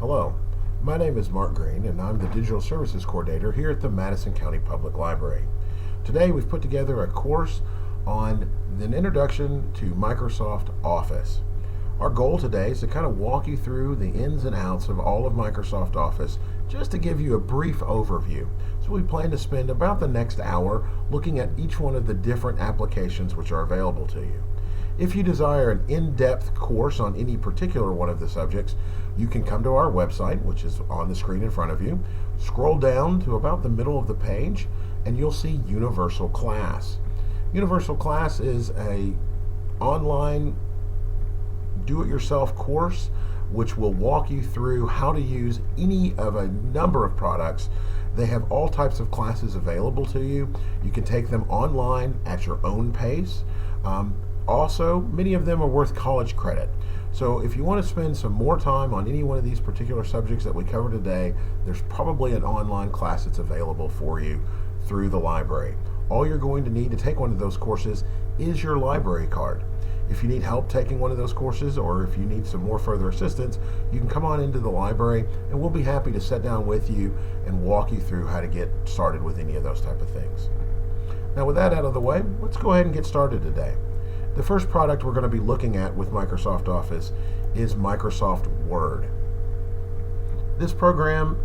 Hello, my name is Mark Green and I'm the Digital Services Coordinator here at the Madison County Public Library. Today we've put together a course on an introduction to Microsoft Office. Our goal today is to kind of walk you through the ins and outs of all of Microsoft Office, just to give you a brief overview. So we plan to spend about the next hour looking at each one of the different applications which are available to you. If you desire an in-depth course on any particular one of the subjects, you can come to our website, which is on the screen in front of you, scroll down to about the middle of the page, and you'll see Universal Class. Universal Class is an online do-it-yourself course which will walk you through how to use any of a number of products. They have all types of classes available to you. You can take them online at your own pace. Also, many of them are worth college credit. So if you want to spend some more time on any one of these particular subjects that we cover today, there's probably an online class that's available for you through the library. All you're going to need to take one of those courses is your library card. If you need help taking one of those courses, or if you need some more further assistance, you can come on into the library and we'll be happy to sit down with you and walk you through how to get started with any of those type of things. Now with that out of the way, let's go ahead and get started today. The first product we're going to be looking at with Microsoft Office is Microsoft Word. This program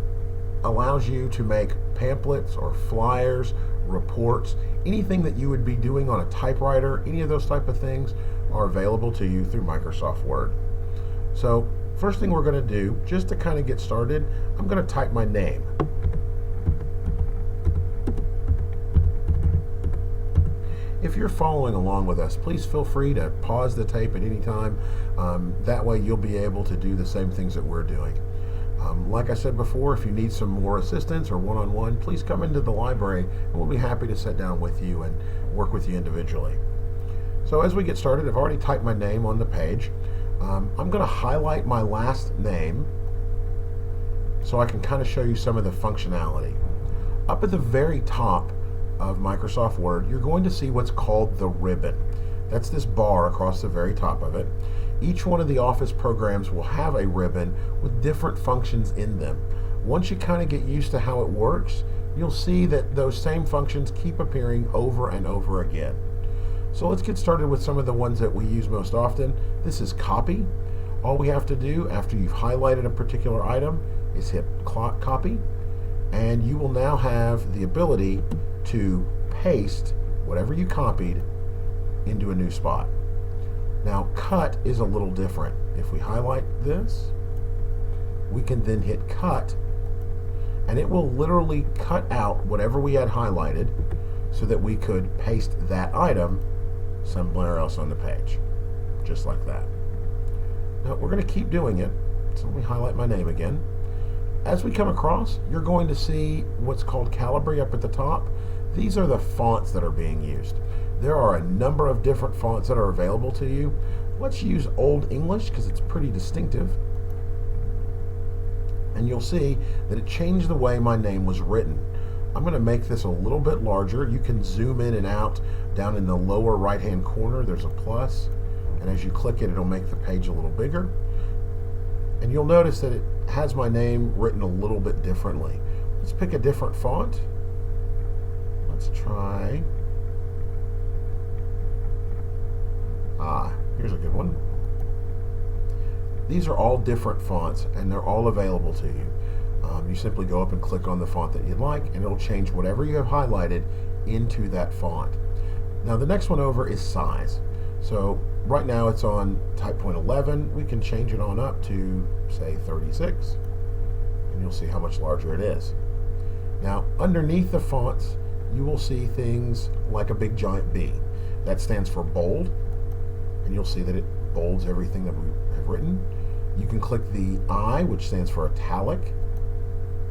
allows you to make pamphlets or flyers, reports, anything that you would be doing on a typewriter, any of those type of things are available to you through Microsoft Word. So first thing we're going to do, just to kind of get started, I'm going to type my name. If you're following along with us, please feel free to pause the tape at any time. That way you'll be able to do the same things that we're doing. Like I said before, if you need some more assistance or one-on-one, please come into the library and we'll be happy to sit down with you and work with you individually. So as we get started, I've already typed my name on the page. I'm going to highlight my last name so I can kind of show you some of the functionality. Up at the very top of Microsoft Word, you're going to see what's called the ribbon. That's this bar across the very top of it. Each one of the Office programs will have a ribbon with different functions in them. Once you kind of get used to how it works, you'll see that those same functions keep appearing over and over again. So let's get started with some of the ones that we use most often. This is copy. All we have to do after you've highlighted a particular item is hit copy, and you will now have the ability to paste whatever you copied into a new spot. Now cut is a little different. If we highlight this, we can then hit cut, and it will literally cut out whatever we had highlighted so that we could paste that item somewhere else on the page, just like that. Now we're going to keep doing it, so let me highlight my name again. As we come across, you're going to see what's called Calibri up at the top. These are the fonts that are being used. There are a number of different fonts that are available to you. Let's use Old English because it's pretty distinctive. And you'll see that it changed the way my name was written. I'm going to make this a little bit larger. You can zoom in and out. Down in the lower right hand corner there's a plus, and as you click it, it'll make the page a little bigger. And you'll notice that it has my name written a little bit differently. Let's pick a different font. Let's try, here's a good one. These are all different fonts and they're all available to you. You simply go up and click on the font that you'd like and it'll change whatever you have highlighted into that font. Now the next one over is size. So right now it's on type point 11. We can change it on up to say 36 and you'll see how much larger it is. Now underneath the fonts you will see things like a big giant B. That stands for bold, and you'll see that it bolds everything that we have written. You can click the I, which stands for italic.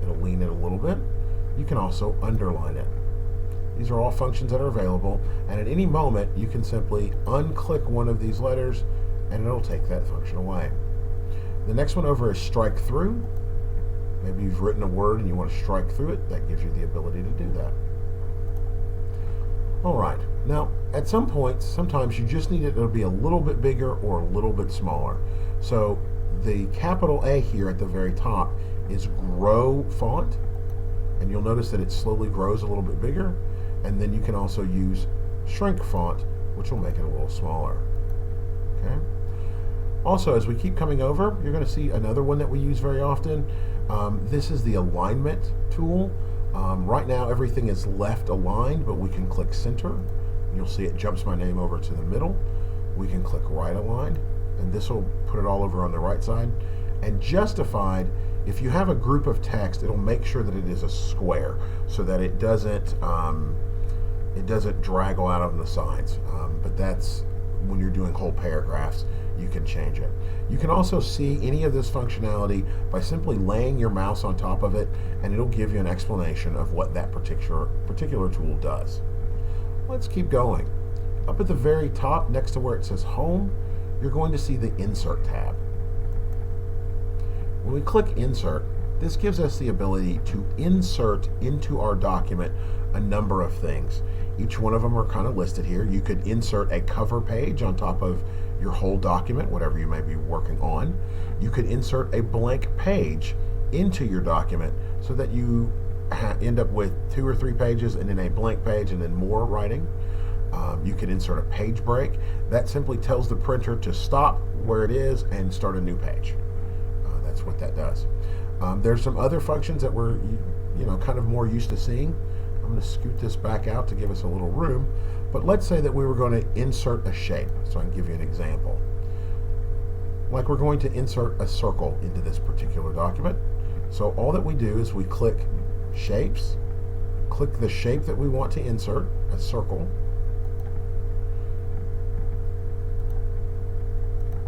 It'll lean it a little bit. You can also underline it. These are all functions that are available, and at any moment you can simply unclick one of these letters and it'll take that function away. The next one over is strike through. Maybe you've written a word and you want to strike through it. That gives you the ability to do that. Alright, now at some points, sometimes you just need it to be a little bit bigger or a little bit smaller. So The capital A here at the very top is grow font, and you'll notice that it slowly grows a little bit bigger, and then you can also use shrink font, which will make it a little smaller. Okay. Also, as we keep coming over, you're going to see another one that we use very often. This is the alignment tool. Right now everything is left aligned, but we can click center. You'll see it jumps my name over to the middle. We can click right align, and this will put it all over on the right side. And justified, if you have a group of text, it'll make sure that it is a square so that it doesn't draggle out on the sides. But that's when you're doing whole paragraphs, you can change it. You can also see any of this functionality by simply laying your mouse on top of it, and it'll give you an explanation of what that particular tool does. Let's keep going. Up at the very top, next to where it says Home, you're going to see the Insert tab. When we click Insert, this gives us the ability to insert into our document a number of things. Each one of them are kind of listed here. You could insert a cover page on top of your whole document, whatever you may be working on. You could insert a blank page into your document so that you end up with 2 or 3 pages and then a blank page and then more writing. You could insert a page break. That simply tells the printer to stop where it is and start a new page. That's what that does. There's some other functions that we're kind of more used to seeing. I'm going to scoot this back out to give us a little room. But let's say that we were going to insert a shape. So I can give you an example. Like we're going to insert a circle into this particular document. So all that we do is we click Shapes, click the shape that we want to insert, a circle.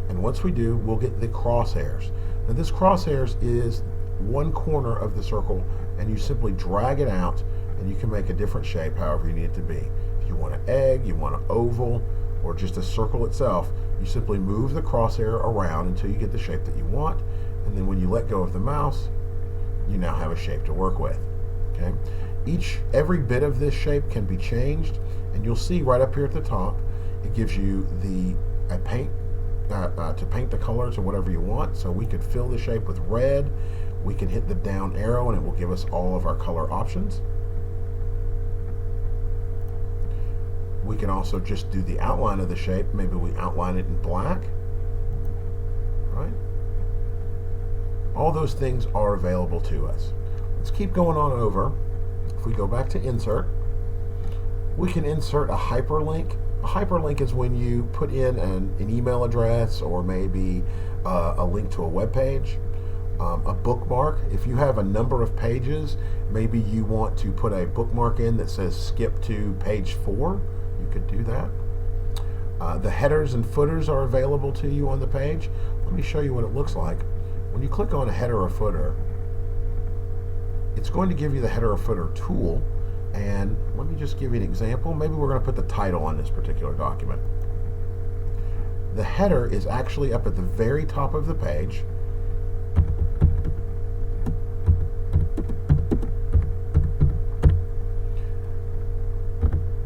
And once we do, we'll get the crosshairs. Now this crosshairs is one corner of the circle, and you simply drag it out and you can make a different shape however you need it to be. If you want an egg, you want an oval, or just a circle itself, you simply move the crosshair around until you get the shape that you want, and then when you let go of the mouse, you now have a shape to work with. Okay? Every bit of this shape can be changed, and you'll see right up here at the top, it gives you a paint to paint the color to whatever you want. So we could fill the shape with red. We can hit the down arrow and it will give us all of our color options. We can also just do the outline of the shape. Maybe we outline it in black. Right? All those things are available to us. Let's keep going on over. If we go back to Insert, we can insert a hyperlink. A hyperlink is when you put in an email address or maybe a link to a web page. A bookmark, if you have a number of pages, maybe you want to put a bookmark in that says skip to page 4, you could do that. The headers and footers are available to you on the page. Let me show you what it looks like. When you click on a header or footer, it's going to give you the header or footer tool. And let me just give you an example. Maybe we're going to put the title on this particular document. The header is actually up at the very top of the page.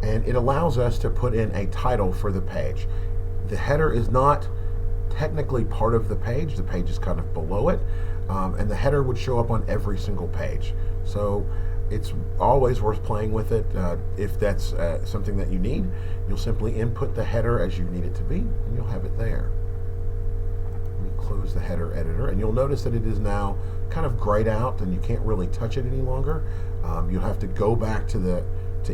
And it allows us to put in a title for the page. The header is not technically part of the page. The page is kind of below it. And the header would show up on every single page. So it's always worth playing with it. If that's something that you need, you'll simply input the header as you need it to be, and you'll have it there. Let me close the header editor, and you'll notice that it is now kind of grayed out, and you can't really touch it any longer. You'll have to go back to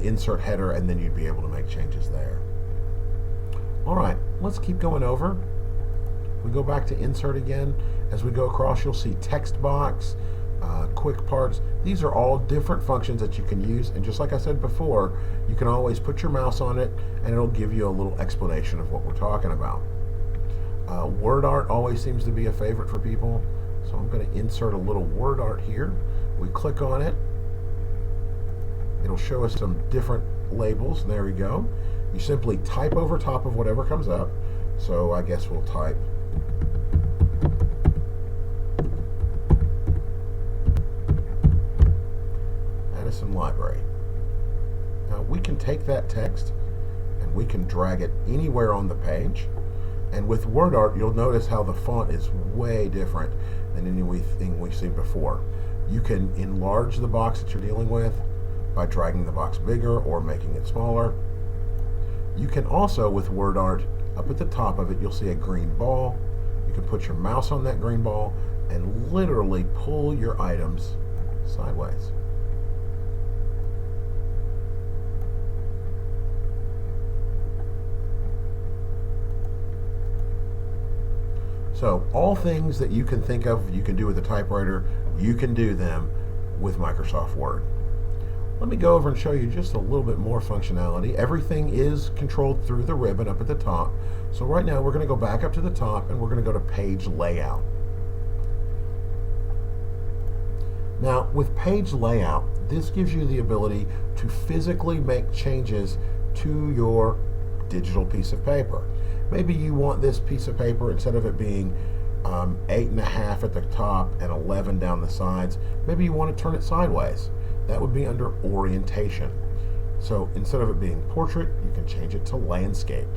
insert header, and then you'd be able to make changes there. All right, let's keep going over. We go back to Insert again. As we go across, you'll see text box, quick parts. These are all different functions that you can use, and just like I said before, you can always put your mouse on it and it'll give you a little explanation of what we're talking about. Word art always seems to be a favorite for people, so I'm going to insert a little word art here. We click on it, it'll show us some different labels. There we go. You simply type over top of whatever comes up. So I guess we'll type Library. Now we can take that text and we can drag it anywhere on the page. And with WordArt, you'll notice how the font is way different than anything we've seen before. You can enlarge the box that you're dealing with by dragging the box bigger or making it smaller. You can also, with WordArt, up at the top of it, you'll see a green ball. You can put your mouse on that green ball and literally pull your items sideways. So all things that you can think of you can do with a typewriter, you can do them with Microsoft Word. Let me go over and show you just a little bit more functionality. Everything is controlled through the ribbon up at the top. So right now we're going to go back up to the top and we're going to go to Page Layout. Now with Page Layout, this gives you the ability to physically make changes to your digital piece of paper. Maybe you want this piece of paper, instead of it being 8.5 at the top and 11 down the sides, maybe you want to turn it sideways. That would be under Orientation. So instead of it being Portrait, you can change it to Landscaped.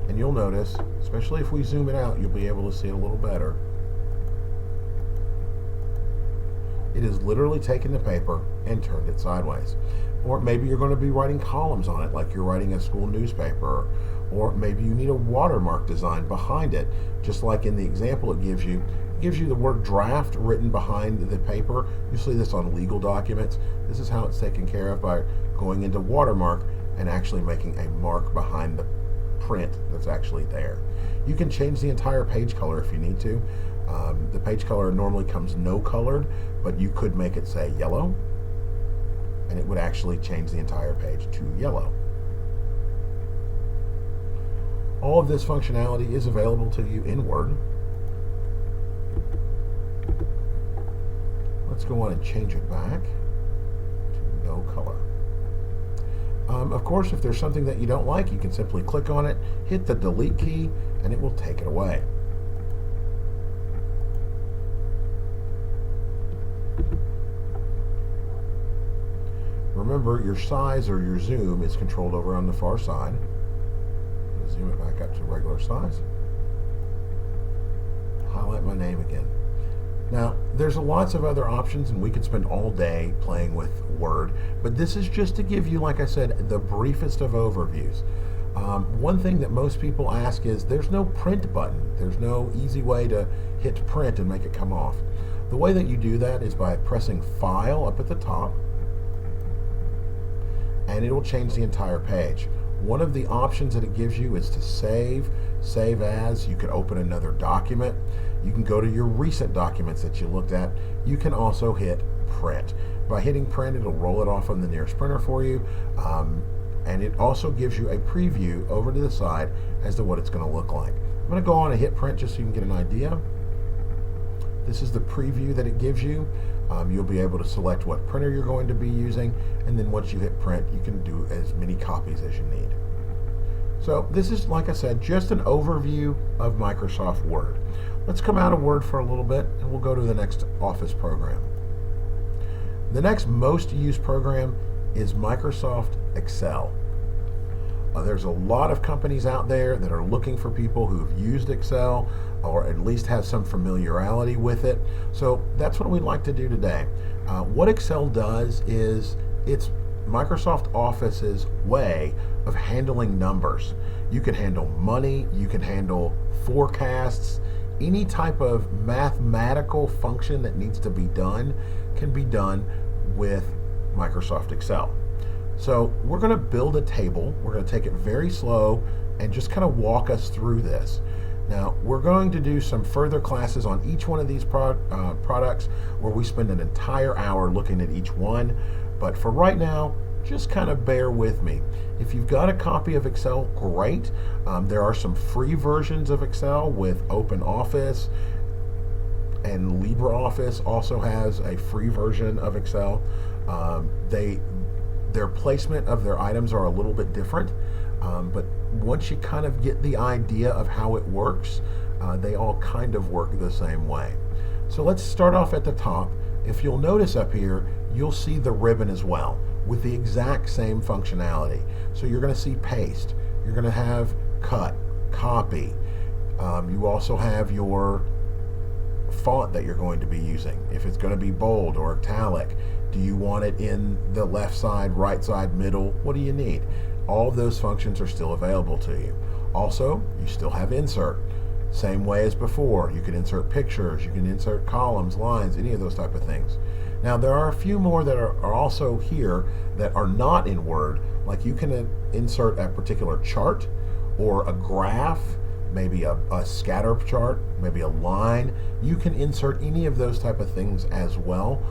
And you'll notice, especially if we zoom it out, you'll be able to see it a little better. It is literally taken the paper and turned it sideways. Or maybe you're going to be writing columns on it like you're writing a school newspaper. Or maybe you need a watermark design behind it, just like in the example it gives you. It gives you the word draft written behind the paper. You see this on legal documents. This is how it's taken care of by going into watermark and actually making a mark behind the print that's actually there. You can change the entire page color if you need to. The page color normally comes no colored, but you could make it say yellow, and it would actually change the entire page to yellow. All of this functionality is available to you in Word. Let's go on and change it back to no color. Of course, if there's something that you don't like, you can simply click on it, hit the delete key, and it will take it away. Remember, your size or your zoom is controlled over on the far side. Zoom it back up to regular size. Highlight my name again. Now, there's lots of other options, and we could spend all day playing with Word, but this is just to give you, like I said, the briefest of overviews. One thing that most people ask is, there's no print button. There's no easy way to hit print and make it come off. The way that you do that is by pressing File up at the top, and it will change the entire page. One of the options that it gives you is to save as. You could open another document. You can go to your recent documents that you looked at. You can also hit print. By hitting print, it'll roll it off on the nearest printer for you. And it also gives you a preview over to the side as to what it's going to look like. I'm going to go on and hit print just so you can get an idea. This is the preview that it gives you. You'll be able to select what printer you're going to be using, and then once you hit print, you can do as many copies as you need. So this is, like I said, just an overview of Microsoft Word. Let's come out of Word for a little bit, and we'll go to the next Office program. The next most used program is Microsoft Excel. There's a lot of companies out there that are looking for people who've used Excel or at least have some familiarity with it. So that's what we'd like to do today. What Excel does is it's Microsoft Office's way of handling numbers. You can handle money, you can handle forecasts, any type of mathematical function that needs to be done can be done with Microsoft Excel. So we're going to build a table. We're going to take it very slow and just kind of walk us through this. Now, we're going to do some further classes on each one of these products where we spend an entire hour looking at each one. But for right now, just kind of bear with me. If you've got a copy of Excel, great. There are some free versions of Excel with OpenOffice, and LibreOffice also has a free version of Excel. Their placement of their items are a little bit different, but once you kind of get the idea of how it works, they all kind of work the same way. So let's start off at the top. If you'll notice up here, you'll see the ribbon as well with the exact same functionality. So you're going to see paste. You're going to have cut, copy. You also have your font that you're going to be using. If it's going to be bold or italic, do you want it in the left side, right side, middle? What do you need? All of those functions are still available to you. Also, you still have insert. Same way as before. You can insert pictures, you can insert columns, lines, any of those type of things. Now, there are a few more that are also here that are not in Word, like you can insert a particular chart or a graph, maybe a scatter chart, maybe a line. You can insert any of those type of things as well.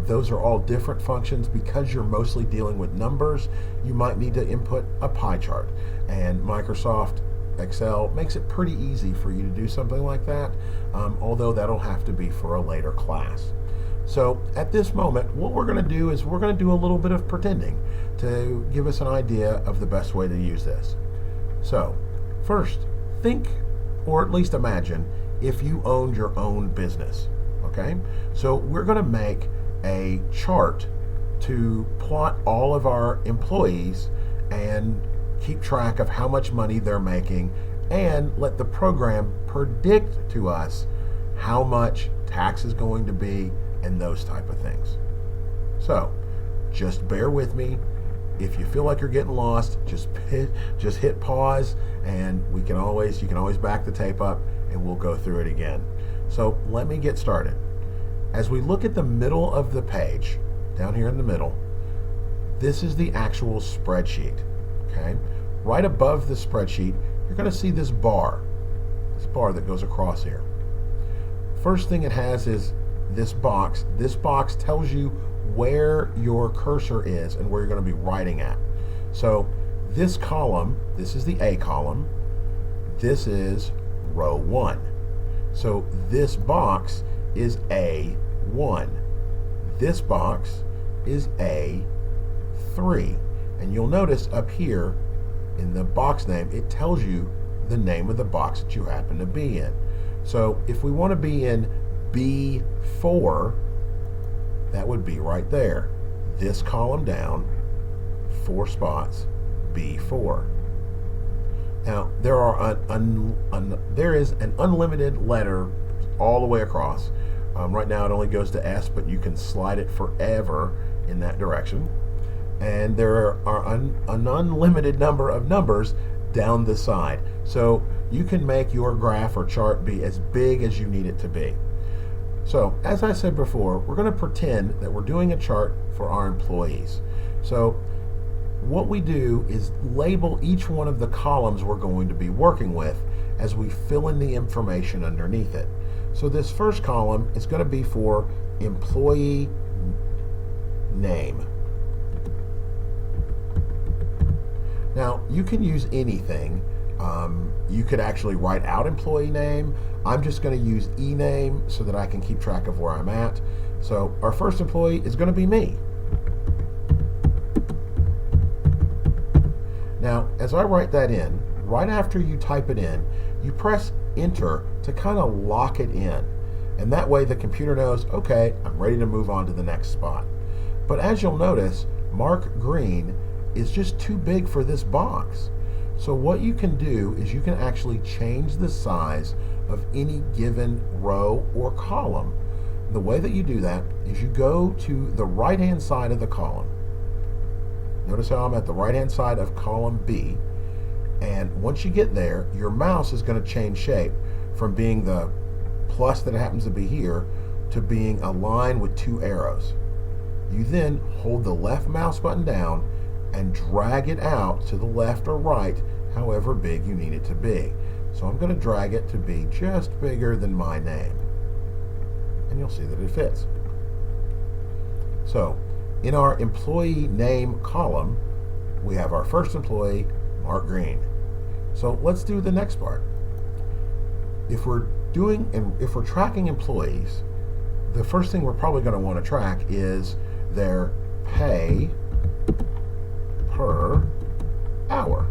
Those are all different functions. Because you're mostly dealing with numbers, you might need to input a pie chart, and Microsoft Excel makes it pretty easy for you to do something like that, although that'll have to be for a later class. So at this moment, what we're going to do is we're going to do a little bit of pretending to give us an idea of the best way to use this. So first, think, or at least imagine, if you owned your own business. Okay, so we're going to make a chart to plot all of our employees and keep track of how much money they're making, and let the program predict to us how much tax is going to be and those type of things. So just bear with me. If you feel like you're getting lost, just hit pause, and you can always back the tape up and we'll go through it again. So let me get started. As we look at the middle of the page, down here in the middle, this is the actual spreadsheet. Okay? Right above the spreadsheet, you're going to see this bar that goes across here. First thing it has is this box. This box tells you where your cursor is and where you're going to be writing at. So this column, this is the A column, this is row 1. So this box is A1. This box is A3. And you'll notice up here in the box name, it tells you the name of the box that you happen to be in. So if we want to be in B4, that would be right there. This column down, 4 spots, B4. Now, there is an unlimited letter all the way across. Right now it only goes to S, but you can slide it forever in that direction. And there are an unlimited number of numbers down the side. So you can make your graph or chart be as big as you need it to be. So, as I said before, we're going to pretend that we're doing a chart for our employees. So, what we do is label each one of the columns we're going to be working with as we fill in the information underneath it. So, this first column is going to be for employee name. Now, you can use anything. You could actually write out employee name. I'm just going to use e-name so that I can keep track of where I'm at. So our first employee is going to be me. Now, as I write that in, right after you type it in, you press enter to kind of lock it in. And that way the computer knows, okay, I'm ready to move on to the next spot. But as you'll notice, Mark Green is just too big for this box. So what you can do is you can actually change the size of any given row or column. The way that you do that is you go to the right-hand side of the column. Notice how I'm at the right-hand side of column B. And once you get there, your mouse is going to change shape from being the plus that it happens to be here to being a line with 2 arrows. You then hold the left mouse button down and drag it out to the left or right, however big you need it to be. So I'm going to drag it to be just bigger than my name. And you'll see that it fits. So in our employee name column, we have our first employee, Mark Green. So let's do the next part. If we're tracking employees, the first thing we're probably going to want to track is their pay per hour.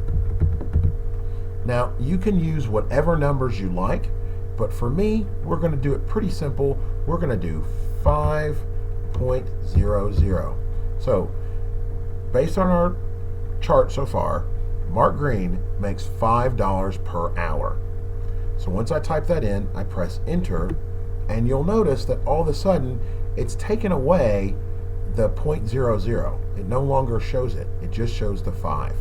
Now, you can use whatever numbers you like, but for me, we're going to do it pretty simple. We're going to do 5.00. So, based on our chart so far, Mark Green makes $5 per hour. So once I type that in, I press enter, and you'll notice that all of a sudden it's taken away the 0.00. It no longer shows it. It just shows the 5.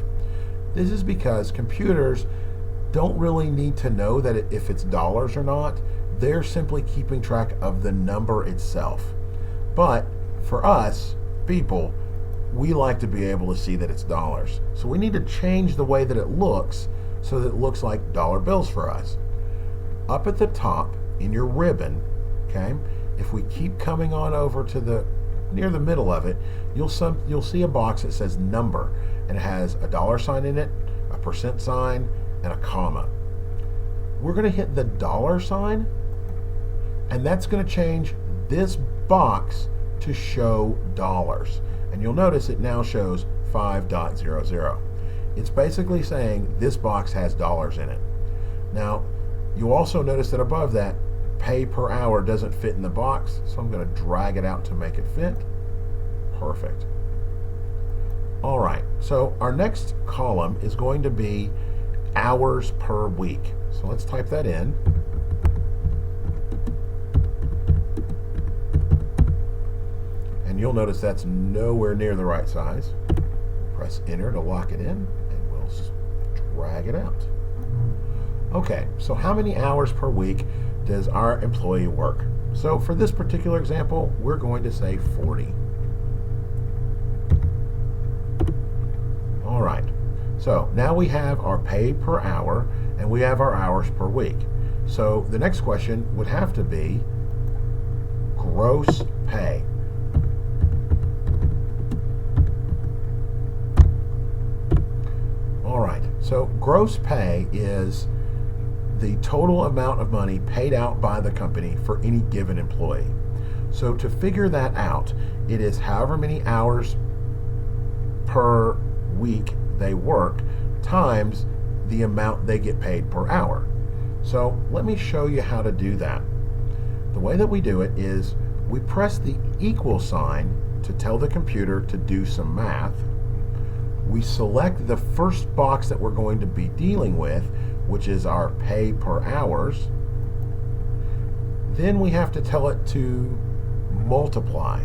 This is because computers don't really need to know that if it's dollars or not. They're simply keeping track of the number itself. But for us, people, we like to be able to see that it's dollars. So we need to change the way that it looks so that it looks like dollar bills for us. Up at the top in your ribbon, okay, if we keep coming on over to near the middle of it, you'll see a box that says number, and it has a dollar sign in it, a percent sign, and a comma. We're going to hit the dollar sign, and that's going to change this box to show dollars. And you'll notice it now shows 5.00. It's basically saying this box has dollars in it. Now, you also notice that above that, pay per hour doesn't fit in the box, so I'm going to drag it out to make it fit. Perfect. All right, so our next column is going to be hours per week. So let's type that in. And you'll notice that's nowhere near the right size. Press enter to lock it in, and we'll drag it out. Okay, so how many hours per week does our employee work? So for this particular example, we're going to say 40. All right, so now we have our pay per hour and we have our hours per week. So the next question would have to be gross pay. All right, so gross pay is the total amount of money paid out by the company for any given employee. So to figure that out, it is however many hours per week they work times the amount they get paid per hour. So let me show you how to do that. The way that we do it is we press the equal sign to tell the computer to do some math. We select the first box that we're going to be dealing with, which is our pay per hours. Then we have to tell it to multiply.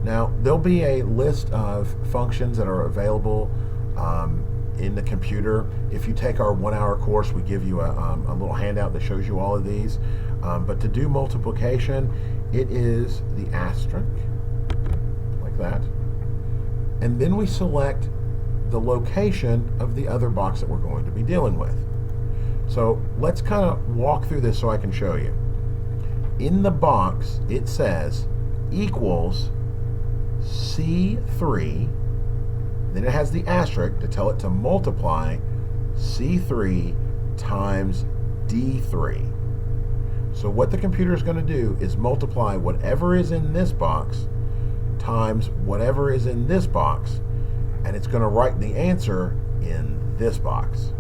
Now, there'll be a list of functions that are available in the computer. If you take our 1-hour course, we give you a little handout that shows you all of these. But to do multiplication, it is the asterisk, like that. And then we select the location of the other box that we're going to be dealing with. So let's kind of walk through this so I can show you. In the box, it says equals C3, then it has the asterisk to tell it to multiply C3 times D3. So what the computer is going to do is multiply whatever is in this box times whatever is in this box, and it's going to write the answer in this box.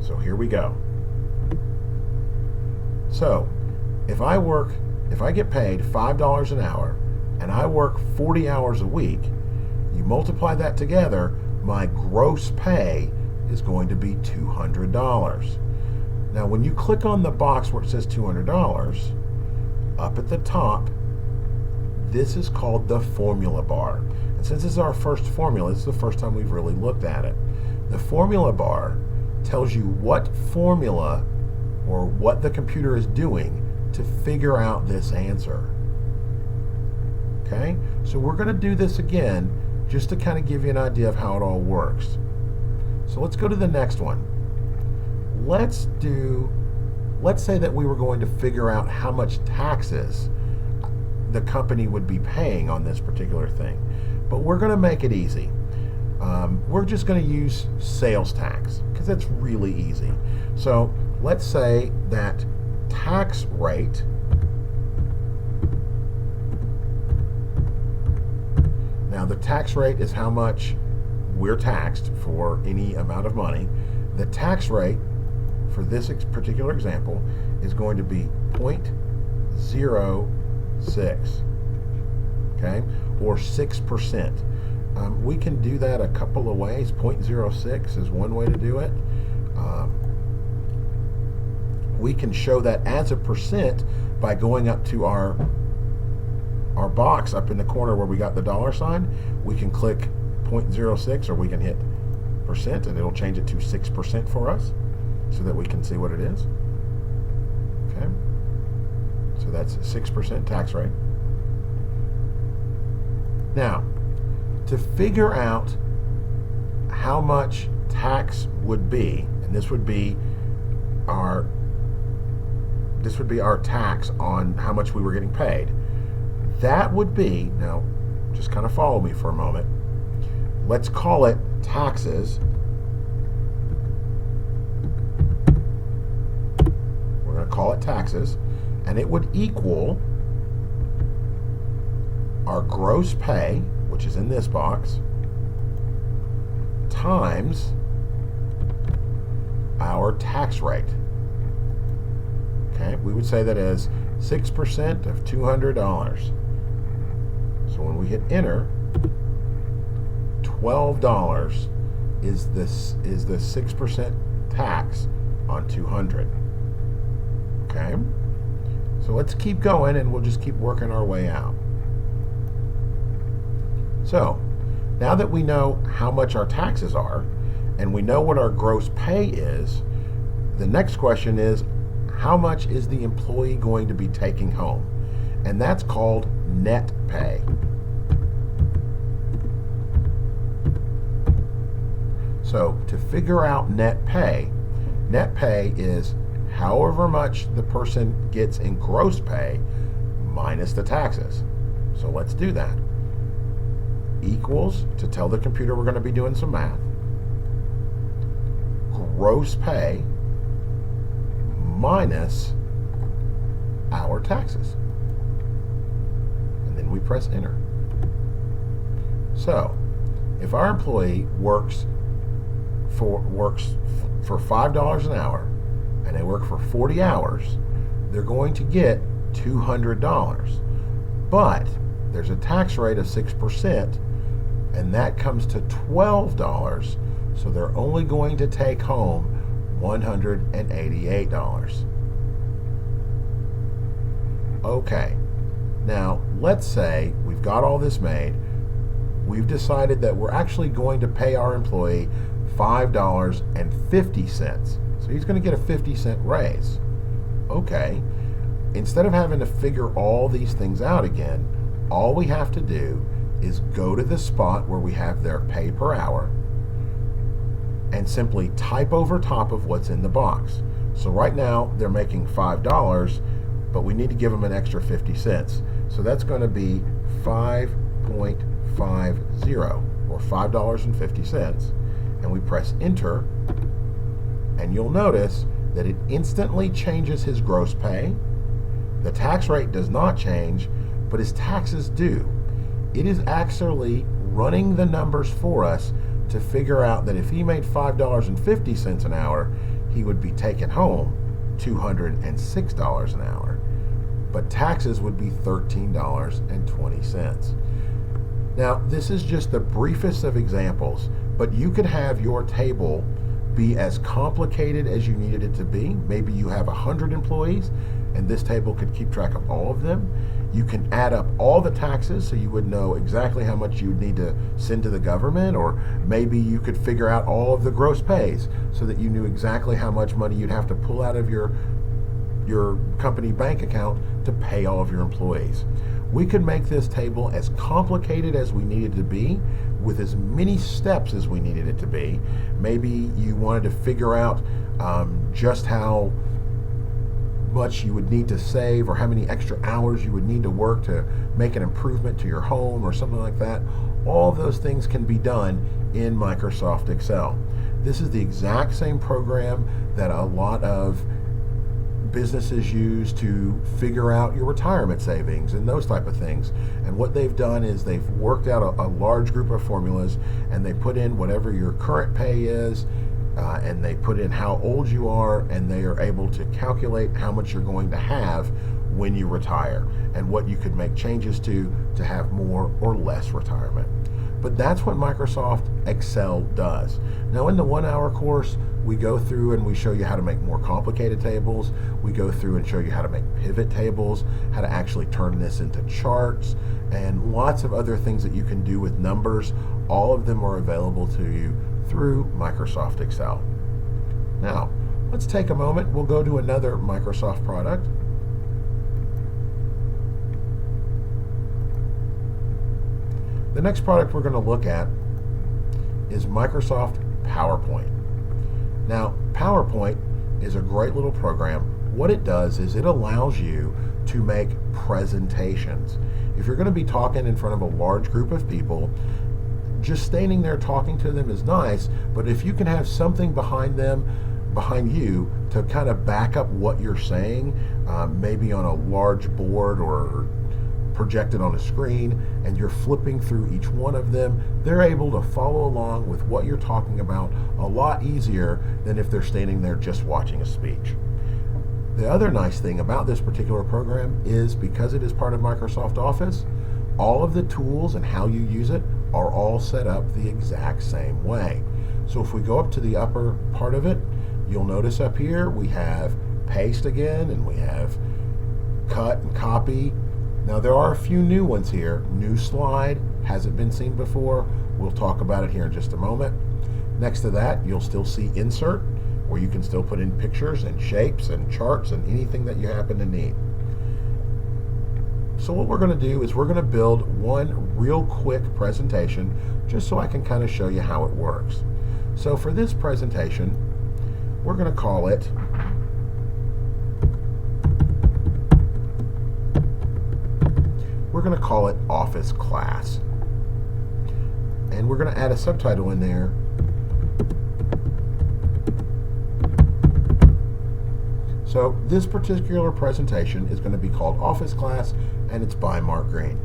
So here we go. So if I get paid $5 an hour and I work 40 hours a week, you multiply that together, my gross pay is going to be $200. Now when you click on the box where it says $200, up at the top, this is called the formula bar. And since this is our first formula, this is the first time we've really looked at it. The formula bar tells you what formula or what the computer is doing to figure out this answer. Okay, so we're going to do this again just to kind of give you an idea of how it all works. So let's go to the next one. Let's say that we were going to figure out how much taxes the company would be paying on this particular thing. But we're going to make it easy. We're just going to use sales tax because that's really easy. So let's say that tax rate now the tax rate is how much we're taxed for any amount of money. The tax rate for this particular example is going to be 0.06, okay, or 6%. We can do that a couple of ways. 0.06 is one way to do it. We can show that as a percent by going up to our box up in the corner where we got the dollar sign. We can click 0.06, or we can hit percent, and it'll change it to 6% for us so that we can see what it is. Okay, so that's 6% tax rate. Now, to figure out how much tax would be, and this would be our tax on how much we were getting paid. That would be, now just kind of follow me for a moment. Let's call it taxes. We're going to call it taxes, and it would equal our gross pay, which is in this box, times our tax rate. Okay, we would say that as 6% of $200. So when we hit enter, $12 is the 6% tax on 200. Okay, so let's keep going, and we'll just keep working our way out. So now that we know how much our taxes are, and we know what our gross pay is, the next question is, how much is the employee going to be taking home? And that's called net pay. So to figure out net pay is however much the person gets in gross pay minus the taxes. So let's do that. Equals, to tell the computer we're going to be doing some math, gross pay minus our taxes. And then we press enter. So if our employee works for $5 an hour, and they work for 40 hours, they're going to get $200. But there's a tax rate of 6%, and that comes to $12, so they're only going to take home $188. Okay, now let's say we've got all this made. We've decided that we're actually going to pay our employee $5.50. So he's going to get a 50-cent raise. Okay, instead of having to figure all these things out again, all we have to do is go to the spot where we have their pay per hour and simply type over top of what's in the box. So right now they're making $5, but we need to give them an extra 50 cents. So that's going to be 5.50, or $5.50, and we press enter, and you'll notice that it instantly changes his gross pay. The tax rate does not change, but his taxes do. It is actually running the numbers for us to figure out that if he made $5.50 an hour, he would be taking home $206 an hour. But taxes would be $13.20. Now, this is just the briefest of examples, but you could have your table be as complicated as you needed it to be. Maybe you have 100 employees, and this table could keep track of all of them. You can add up all the taxes so you would know exactly how much you would need to send to the government, or maybe you could figure out all of the gross pays so that you knew exactly how much money you'd have to pull out of your company bank account to pay all of your employees. We could make this table as complicated as we needed to be, with as many steps as we needed it to be. Maybe you wanted to figure out just how much you would need to save, or how many extra hours you would need to work to make an improvement to your home or something like that. All of those things can be done in Microsoft Excel. This is the exact same program that a lot of businesses use to figure out your retirement savings and those type of things. And what they've done is they've worked out a large group of formulas, and they put in whatever your current pay is, and they put in how old you are, and they are able to calculate how much you're going to have when you retire, and what you could make changes to have more or less retirement. But that's what Microsoft Excel does. Now, in the 1 hour course, we go through and we show you how to make more complicated tables. We go through and show you how to make pivot tables, how to actually turn this into charts, and lots of other things that you can do with numbers. All of them are available to you through Microsoft Excel. Now, let's take a moment. We'll go to another Microsoft product. The next product we're going to look at is Microsoft PowerPoint. Now, PowerPoint is a great little program. What it does is it allows you to make presentations. If you're going to be talking in front of a large group of people, just standing there talking to them is nice, but if you can have something behind you to kind of back up what you're saying, maybe on a large board or projected on a screen, and you're flipping through each one of them, they're able to follow along with what you're talking about a lot easier than if they're standing there just watching a speech. The other nice thing about this particular program is because it is part of Microsoft Office, all of the tools and how you use it are all set up the exact same way. So if we go up to the upper part of it, you'll notice up here we have paste again, and we have cut and copy. Now there are a few new ones here. New slide, hasn't been seen before. We'll talk about it here in just a moment. Next to that, you'll still see insert, where you can still put in pictures and shapes and charts and anything that you happen to need. So what we're going to do is we're going to build one real quick presentation just so I can kind of show you how it works. So for this presentation, we're going to call it Office Class. And we're going to add a subtitle in there. So this particular presentation is going to be called Office Class, and it's by Mark Green.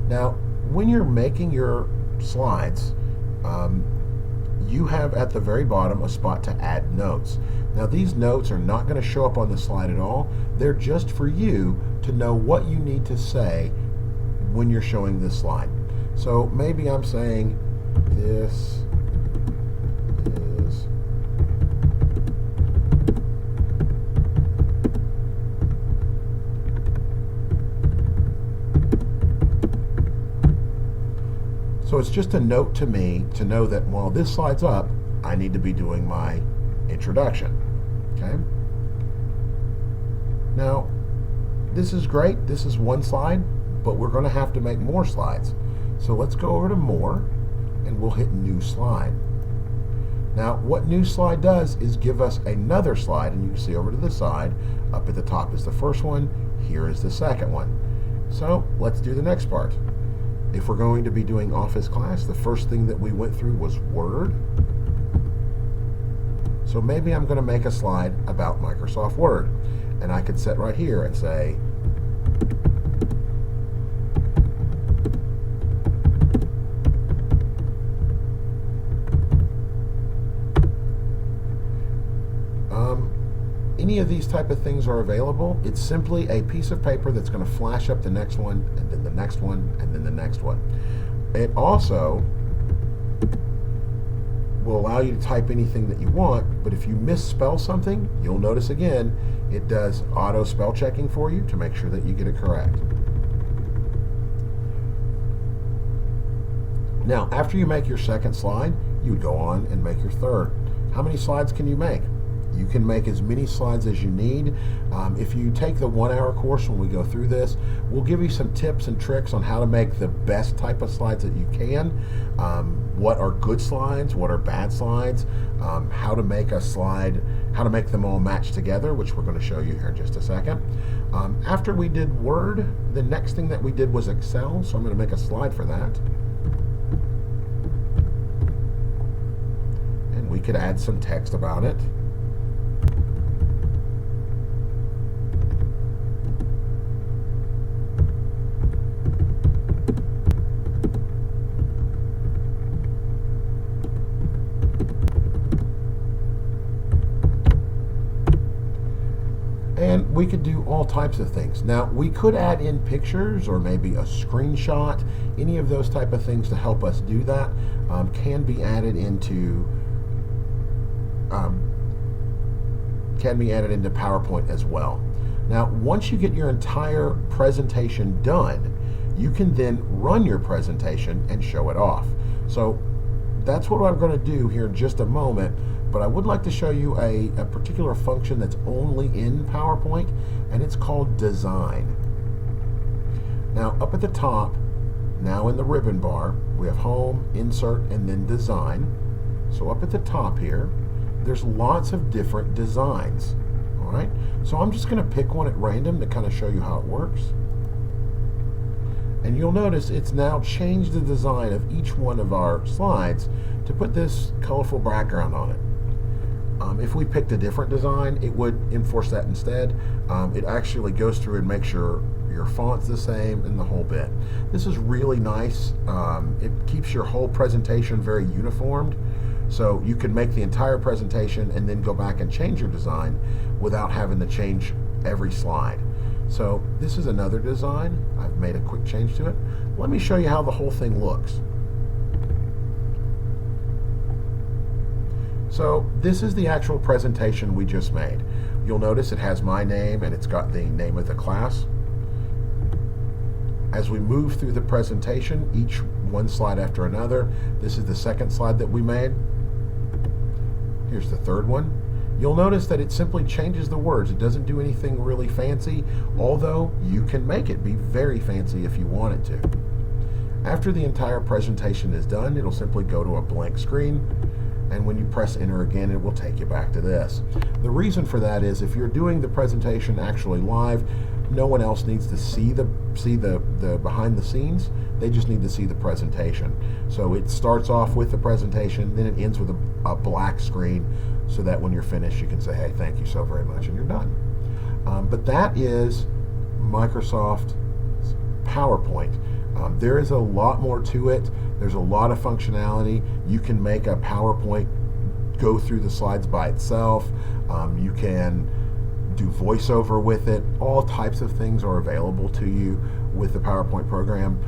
Now, when you're making your slides, you have at the very bottom a spot to add notes. Now, these notes are not going to show up on the slide at all. They're just for you to know what you need to say when you're showing this slide. So maybe I'm saying this is so it's just a note to me to know that while this slide's up, I need to be doing my introduction. Okay? Now, this is great. This is one slide, but we're going to have to make more slides. So let's go over to More, and we'll hit New Slide. Now, what New Slide does is give us another slide, and you can see over to the side, up at the top is the first one, here is the second one. So let's do the next part. If we're going to be doing Office Class, the first thing that we went through was Word. So maybe I'm going to make a slide about Microsoft Word, and I could sit right here and say, any of these type of things are available. It's simply a piece of paper that's going to flash up the next one, and then the next one, and then the next one. It also will allow you to type anything that you want, but if you misspell something, you'll notice again, it does auto spell checking for you to make sure that you get it correct. Now, after you make your second slide, you would go on and make your third. How many slides can you make? You can make as many slides as you need. If you take the 1 hour course when we go through this, we'll give you some tips and tricks on how to make the best type of slides that you can. What are good slides, what are bad slides, how to make a slide, how to make them all match together, which we're going to show you here in just a second. After we did Word, the next thing that we did was Excel, so I'm going to make a slide for that. And we could add some text about it. And we we could do all types of things. Now, we could add in pictures or maybe a screenshot. Any of those type of things to help us do that can be added into PowerPoint as well. Now, once you get your entire presentation done, you can then run your presentation and show it off. So that's what I'm going to do here in just a moment, but I would like to show you a particular function that's only in PowerPoint, and it's called Design. Now, up at the top, now in the ribbon bar, we have Home, Insert, and then Design. So up at the top here, there's lots of different designs. All right, so I'm just going to pick one at random to kind of show you how it works. And you'll notice it's now changed the design of each one of our slides to put this colorful background on it. If we picked a different design, it would enforce that instead. It actually goes through and makes sure your font's the same and the whole bit. This is really nice. It keeps your whole presentation very uniformed. So you can make the entire presentation and then go back and change your design without having to change every slide. So this is another design. I've made a quick change to it. Let me show you how the whole thing looks. So this is the actual presentation we just made. You'll notice it has my name and it's got the name of the class. As we move through the presentation, each one slide after another, this is the second slide that we made. Here's the third one. You'll notice that it simply changes the words. It doesn't do anything really fancy, although you can make it be very fancy if you want it to. After the entire presentation is done, it'll simply go to a blank screen, and when you press enter again, it will take you back to this. The reason for that is if you're doing the presentation actually live, no one else needs to see the behind the scenes. They just need to see the presentation. So it starts off with the presentation, then it ends with a black screen, so that when you're finished, you can say, hey, thank you so very much, and you're done. But that is Microsoft PowerPoint. There is a lot more to it. There's a lot of functionality. You can make a PowerPoint go through the slides by itself. You can do voiceover with it. All types of things are available to you with the PowerPoint program.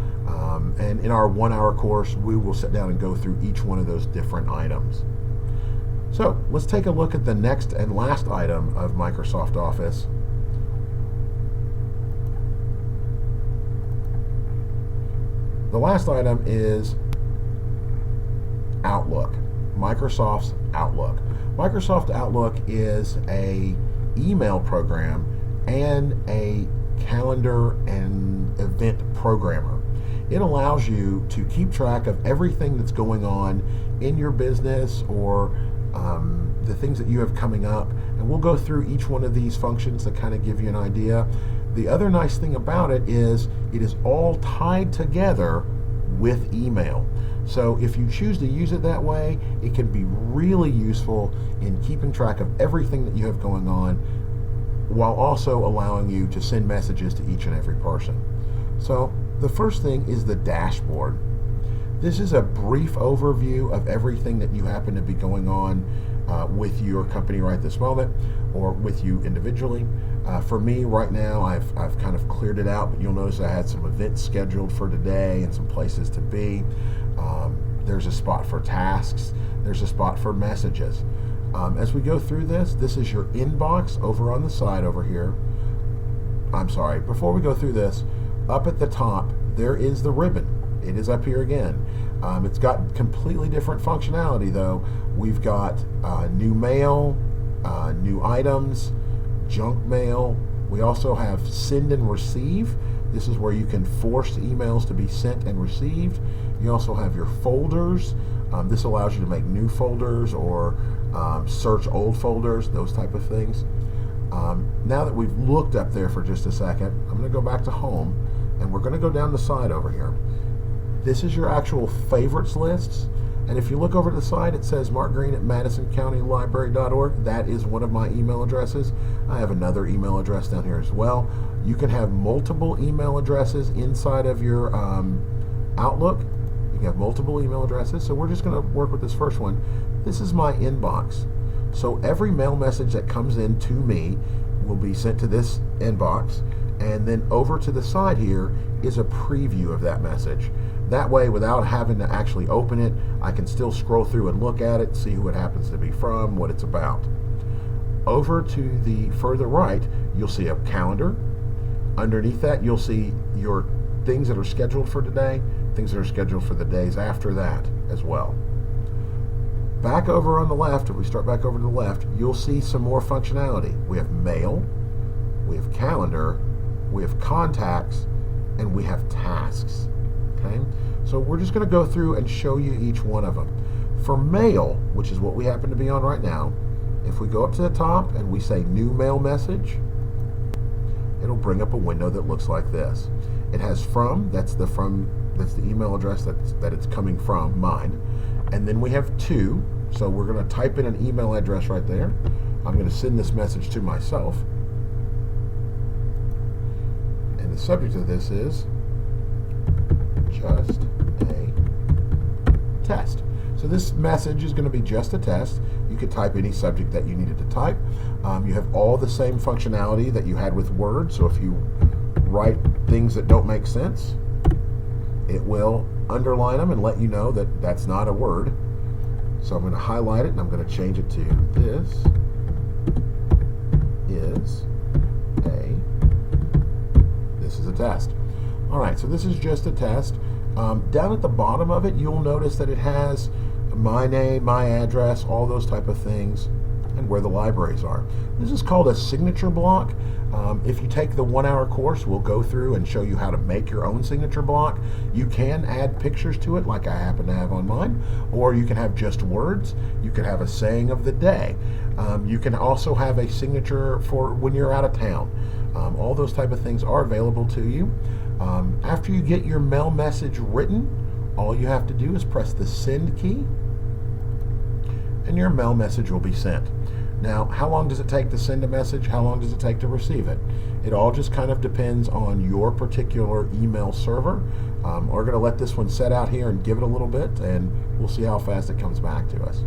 And in our 1-hour course, we will sit down and go through each one of those different items. So let's take a look at the next and last item of Microsoft Office. The last item is Outlook, Microsoft's Outlook. Microsoft Outlook is an email program and a calendar and event programmer. It allows you to keep track of everything that's going on in your business or the things that you have coming up, and we'll go through each one of these functions to kind of give you an idea. The other nice thing about it is all tied together with email. So if you choose to use it that way, it can be really useful in keeping track of everything that you have going on while also allowing you to send messages to each and every person. So the first thing is the dashboard. This is a brief overview of everything that you happen to be going on with your company right this moment, or with you individually. For me right now, I've kind of cleared it out, but you'll notice I had some events scheduled for today and some places to be. There's a spot for tasks. There's a spot for messages. As we go through this, this is your inbox over on the side over here. I'm sorry, before we go through this, up at the top, there is the ribbon. It is up here again. It's got completely different functionality though. We've got new mail, new items, junk mail. We also have send and receive. This is where you can force emails to be sent and received. You also have your folders. This allows you to make new folders or search old folders, those type of things. Now that we've looked up there for just a second, I'm going to go back to home and we're going to go down the side over here. This is your actual favorites lists, and if you look over to the side, it says markgreen@madisoncountylibrary.org. That is one of my email addresses. I have another email address down here as well. You can have multiple email addresses inside of your Outlook. You can have multiple email addresses, so we're just going to work with this first one. This is my inbox. So every mail message that comes in to me will be sent to this inbox, and then over to the side here is a preview of that message. That way, without having to actually open it, I can still scroll through and look at it, see who it happens to be from, what it's about. Over to the further right, you'll see a calendar. Underneath that, you'll see your things that are scheduled for today, things that are scheduled for the days after that as well. Back over on the left, if we start back over to the left, you'll see some more functionality. We have mail, we have calendar, we have contacts, and we have tasks. Okay? So we're just going to go through and show you each one of them. For mail, which is what we happen to be on right now, if we go up to the top and we say new mail message, it'll bring up a window that looks like this. It has that's the email address that it's coming from, mine. And then we have to, so we're going to type in an email address right there. I'm going to send this message to myself. And the subject of this is just a test. So this message is going to be just a test. You could type any subject that you needed to type. You have all the same functionality that you had with Word. So if you write things that don't make sense, it will underline them and let you know that that's not a word. So I'm going to highlight it and I'm going to change it to this is a test. All right, so this is just a test. Down at the bottom of it, you'll notice that it has my name, my address, all those type of things, and where the libraries are. This is called a signature block. If you take the 1-hour course, we'll go through and show you how to make your own signature block. You can add pictures to it, like I happen to have on mine, or you can have just words. You can have a saying of the day. You can also have a signature for when you're out of town. All those type of things are available to you. After you get your mail message written, all you have to do is press the send key, and your mail message will be sent. Now, how long does it take to send a message? How long does it take to receive it? It all just kind of depends on your particular email server. We're going to let this one set out here and give it a little bit, and we'll see how fast it comes back to us.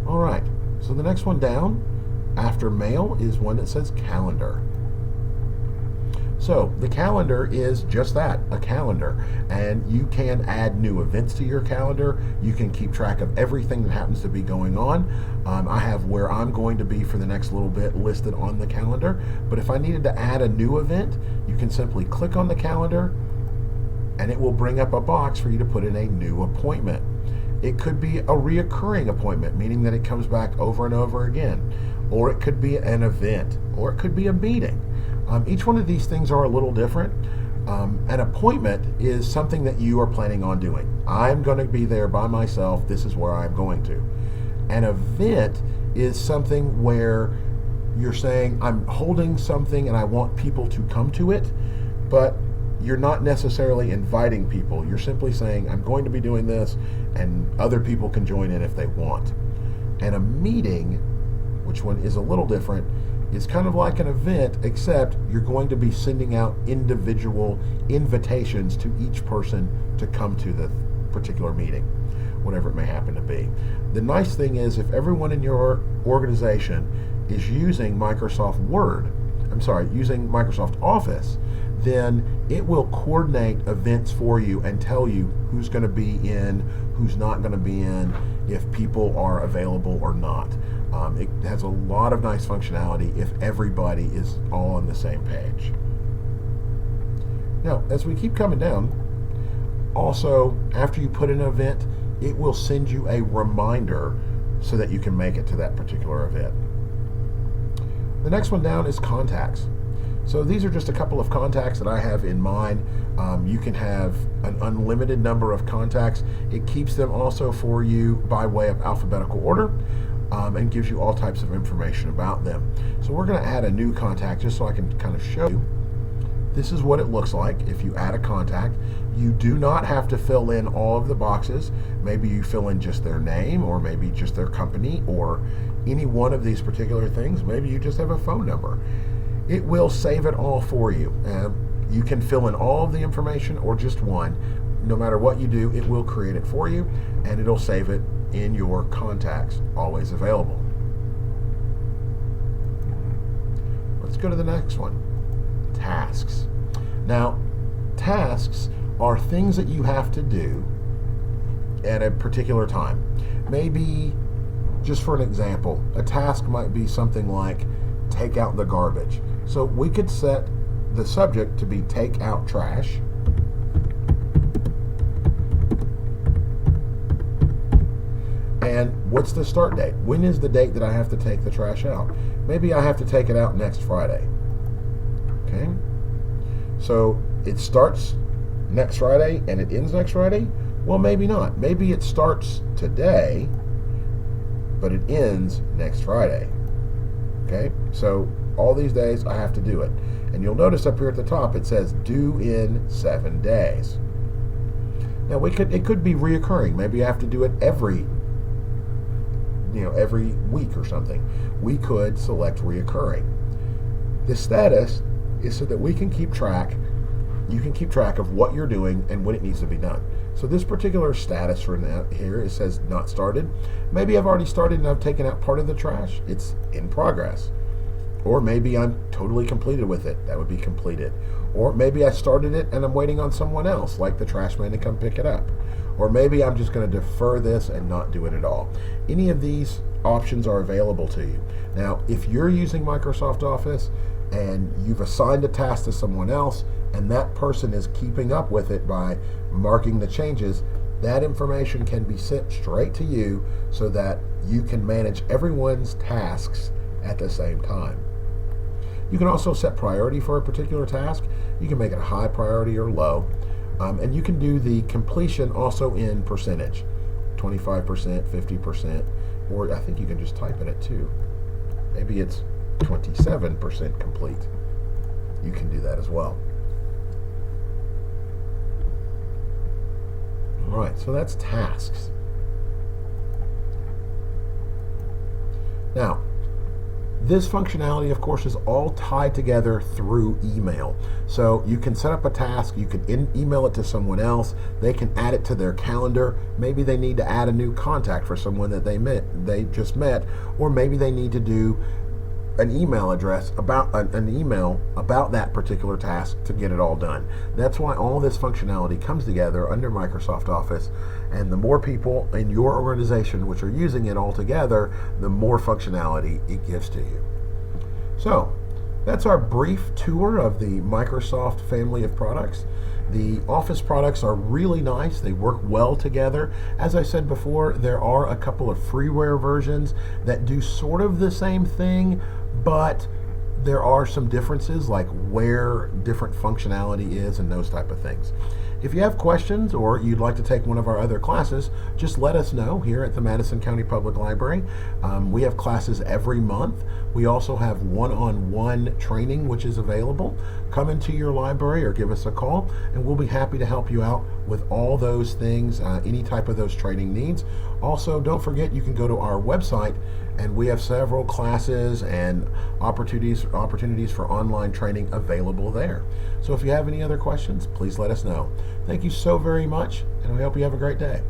All right, so the next one down after mail is one that says calendar. So the calendar is just that, a calendar, and you can add new events to your calendar. You can keep track of everything that happens to be going on. I have where I'm going to be for the next little bit listed on the calendar, but if I needed to add a new event, you can simply click on the calendar and it will bring up a box for you to put in a new appointment. It could be a reoccurring appointment, meaning that it comes back over and over again, or it could be an event, or it could be a meeting. Each one of these things are a little different. An appointment is something that you are planning on doing. I'm going to be there by myself. This is where I'm going to. An event is something where you're saying, I'm holding something and I want people to come to it, but you're not necessarily inviting people. You're simply saying, I'm going to be doing this, and other people can join in if they want. And a meeting, which one is a little different, is kind of like an event, except you're going to be sending out individual invitations to each person to come to the particular meeting, whatever it may happen to be. The nice thing is, if everyone in your organization is using Microsoft Office, then it will coordinate events for you and tell you who's going to be in, who's not going to be in, if people are available or not. It has a lot of nice functionality if everybody is all on the same page. Now, as we keep coming down, also, after you put in an event, it will send you a reminder so that you can make it to that particular event. The next one down is contacts. So these are just a couple of contacts that I have in mind. You can have an unlimited number of contacts. It keeps them also for you by way of alphabetical order, and gives you all types of information about them. So we're going to add a new contact just so I can kind of show you. This is what it looks like if you add a contact. You do not have to fill in all of the boxes. Maybe you fill in just their name, or maybe just their company, or any one of these particular things. Maybe you just have a phone number. It will save it all for you. You can fill in all of the information or just one. No matter what you do, it will create it for you, and it'll save it in your contacts, always available. Let's go to the next one. Tasks. Now, tasks are things that you have to do at a particular time. Maybe, just for an example, a task might be something like take out the garbage. So we could set the subject to be take out trash. And what's the start date? When is the date that I have to take the trash out? Maybe I have to take it out next Friday. Okay? So it starts next Friday and it ends next Friday? Well, maybe not. Maybe it starts today, but it ends next Friday. Okay? So all these days I have to do it. And you'll notice up here at the top it says due in 7 days. Now it could be reoccurring. Maybe I have to do it every week or something. We could select reoccurring. The status is so that we can keep track. You can keep track of what you're doing and when it needs to be done. So this particular status for now here, it says not started. Maybe I've already started and I've taken out part of the trash. It's in progress. Or maybe I'm totally completed with it. That would be completed. Or maybe I started it and I'm waiting on someone else, like the trash man, to come pick it up. Or maybe I'm just going to defer this and not do it at all. Any of these options are available to you. Now, if you're using Microsoft Office and you've assigned a task to someone else and that person is keeping up with it by marking the changes, that information can be sent straight to you so that you can manage everyone's tasks at the same time. You can also set priority for a particular task. You can make it a high priority or low. And you can do the completion also in percentage, 25%, 50%, or I think you can just type in it too. Maybe it's 27% complete. You can do that as well. All right, so that's tasks. Now, this functionality, of course, is all tied together through email. So you can set up a task, you can email it to someone else, they can add it to their calendar. Maybe they need to add a new contact for someone that they just met, or maybe they need to do an email address about an email about that particular task to get it all done. That's why all this functionality comes together under Microsoft Office, and the more people in your organization which are using it all together, the more functionality it gives to you. So that's our brief tour of the Microsoft family of products. The Office products are really nice. They work well together. As I said before, there are a couple of freeware versions that do sort of the same thing, but there are some differences, like where different functionality is and those type of things. If you have questions or you'd like to take one of our other classes, just let us know here at the Madison County Public Library. We have classes every month. We also have one-on-one training which is available. Come into your library or give us a call and we'll be happy to help you out with all those things, any type of those training needs. Also, don't forget you can go to our website and we have several classes and opportunities for online training available there. So if you have any other questions, please let us know. Thank you so very much, and I hope you have a great day.